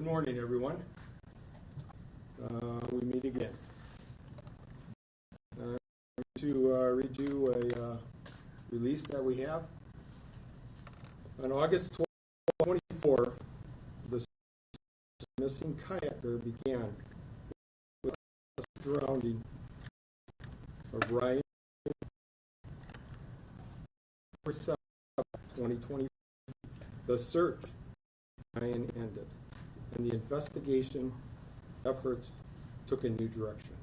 morning, everyone. We meet again. To read you a release that we have. On August 24, the missing kayaker began with the drowning of Ryan 2020. The search of Ryan ended, and the investigation efforts took a new direction.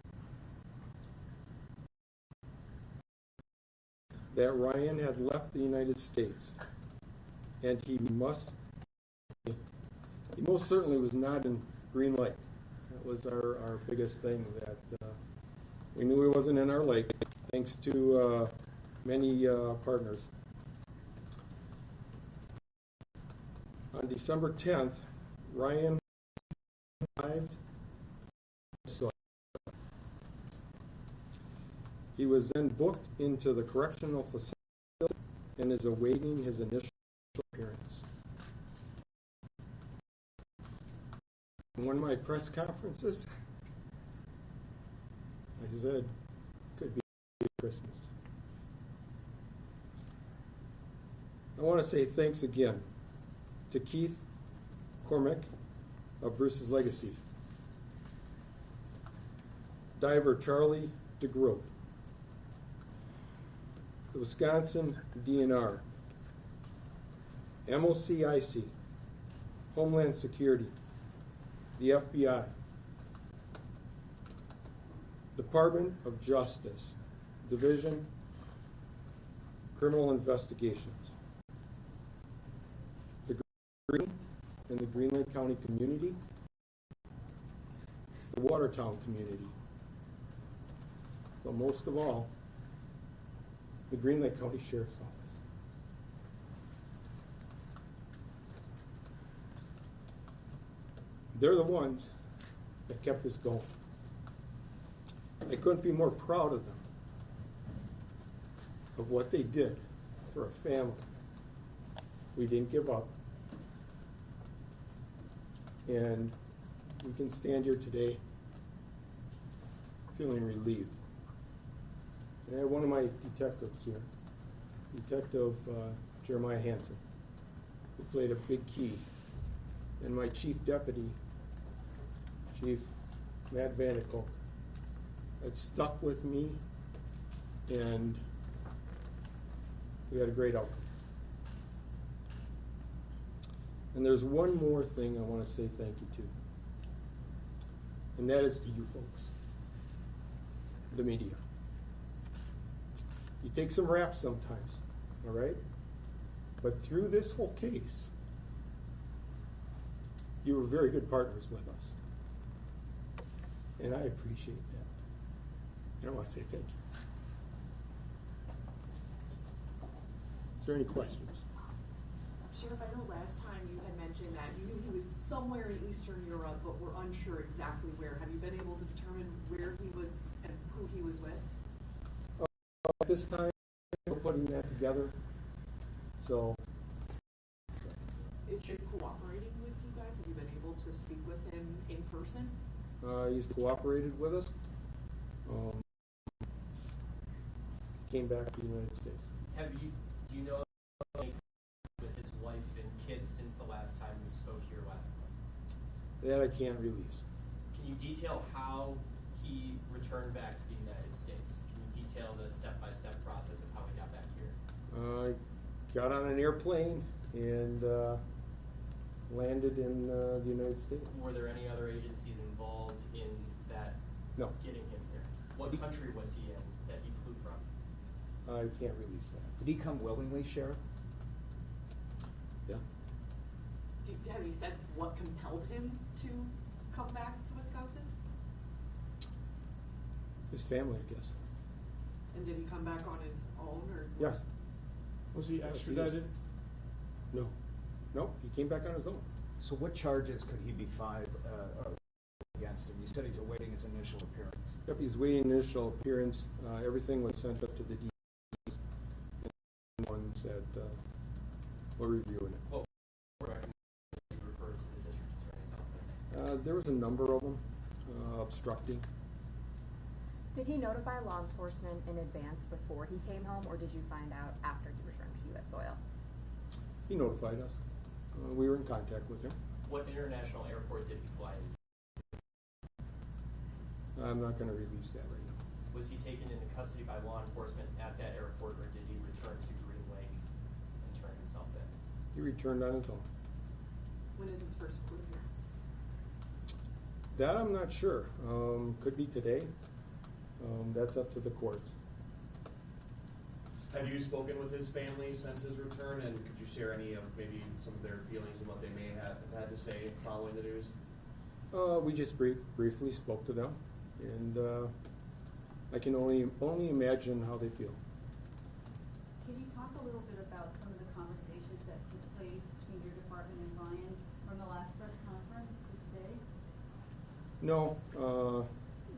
That Ryan had left the United States, and he most certainly was not in Green Lake. That was our biggest thing, that we knew he wasn't in our lake, thanks to many partners. On December 10th, Ryan arrived. He was then booked into the correctional facility and is awaiting his initial appearance. In one of my press conferences, I said, could be Christmas. I want to say thanks again to Keith Cormack of Bruce's Legacy, diver Charlie DeGroot, the Wisconsin DNR, MOCIC, Homeland Security, the FBI, Department of Justice, Division, Criminal Investigations, the Green and the Green Lake County community, the Watertown community, but most of all, the Green Lake County Sheriff's Office. They're the ones that kept us going. I couldn't be more proud of them, of what they did for a family. We didn't give up. And we can stand here today feeling relieved. I have one of my detectives here, Detective Jeremiah Hansen, who played a big key, and my chief deputy, Chief Matt Vanderkolk, that stuck with me, and we had a great outcome. And there's one more thing I want to say thank you to, and that is to you folks, the media. You take some raps sometimes, all right? But through this whole case, you were very good partners with us. And I appreciate that. And I want to say thank you. Is there any questions? Sheriff, I know last time you had mentioned that you knew he was somewhere in Eastern Europe, but were unsure exactly where. Have you been able to determine where he was and who he was with? At this time, we're putting that together. So, is he cooperating with you guys? Have you been able to speak with him in person? He's cooperated with us. Came back to the United States. Do you know with his wife and kids since the last time we spoke here last month? That I can't release. Can you detail how he returned back to the United States? Can you detail the step-by-step process of how he got back here? I got on an airplane and landed in the United States. Were there any other agencies involved in that? No. Getting him here? What country was he in that he flew from? I can't release that. Did he come willingly, Sheriff? Yeah. Has he said what compelled him to come back to Wisconsin? His family, I guess. And did he come back on his own, or? Yes. Was he extradited? No. No, he came back on his own. So what charges could he be filed against him? You said he's awaiting his initial appearance. Yep, he's waiting initial appearance. Everything was sent up to the DAs and ones that were reviewing it. Well, you referred to the district attorney's office. There was a number of them obstructing. Did he notify law enforcement in advance before he came home, or did you find out after he returned to U.S. soil? He notified us. We were in contact with him. What international airport did he fly into? I'm not going to release that right now. Was he taken into custody by law enforcement at that airport, or did he return to Green Lake and turn himself in? He returned on his own. When is his first court appearance? That I'm not sure. Could be today. That's up to the courts. Have you spoken with his family since his return, and could you share any of maybe some of their feelings and what they may have had to say following the news? We just briefly spoke to them, and I can only imagine how they feel. Can you talk a little bit about some of the conversations that took place between your department and Ryan from the last press conference to today? No,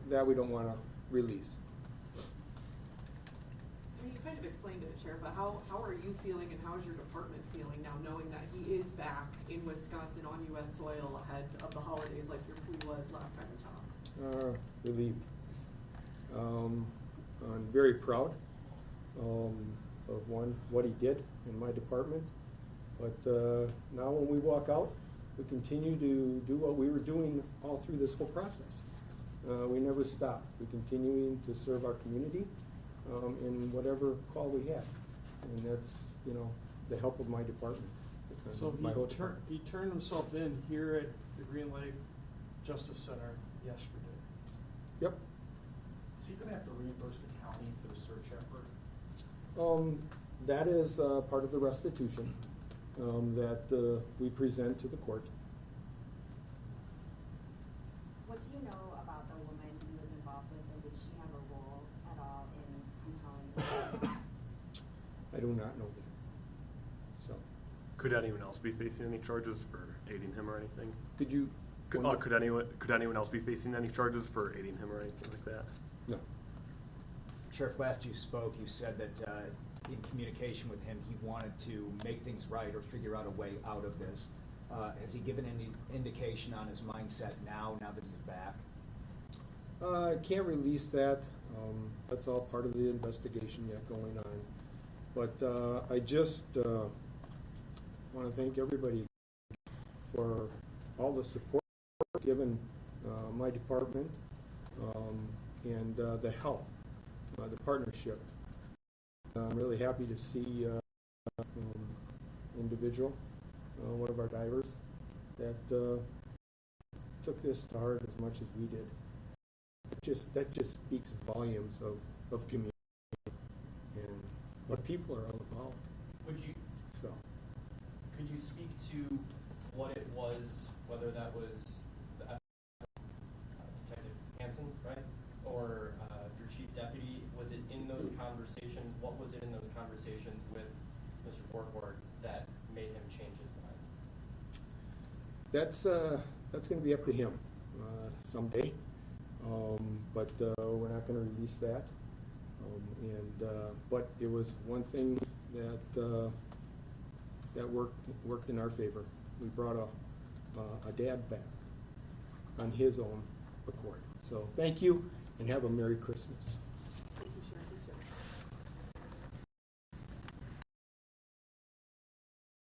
that we don't want to release. I mean, you kind of explained it, Sheriff, but how are you feeling and how is your department feeling now knowing that he is back in Wisconsin on U.S. soil ahead of the holidays like your plea was last time we talked? Relieved. I'm very proud of what he did in my department. But now when we walk out, we continue to do what we were doing all through this whole process. We never stop. We're continuing to serve our community in whatever call we have. And that's, the help of my department. So my whole department. he turned himself in here at the Green Lake Justice Center yesterday. Yep. Is he gonna have to reimburse the county for the search effort? That is part of the restitution that we present to the court. What do you know about the woman he was involved with, and did she have a role at all in compelling? I do not know that. So, Could anyone else be facing any charges for aiding him or anything? could you? Could anyone else be facing any charges for aiding him or anything like that? No. Sheriff, last you spoke, you said that in communication with him, he wanted to make things right or figure out a way out of this. Has he given any indication on his mindset now that he's back? I can't release that. That's all part of the investigation yet going on. But I just want to thank everybody for all the support given my department and the help, the partnership. I'm really happy to see individual, one of our divers, that took this to heart as much as we did. That just speaks volumes of community and what people are all about. Could you speak to what it was, whether that was Detective Hansen, right, or your chief deputy? Was it in those conversations? What was it in those conversations with Mr. Borgwardt that made him change his mind? That's going to be up to him someday, but we're not going to release that. But it was one thing that worked in our favor. We brought a dad back on his own accord. So thank you, and have a Merry Christmas.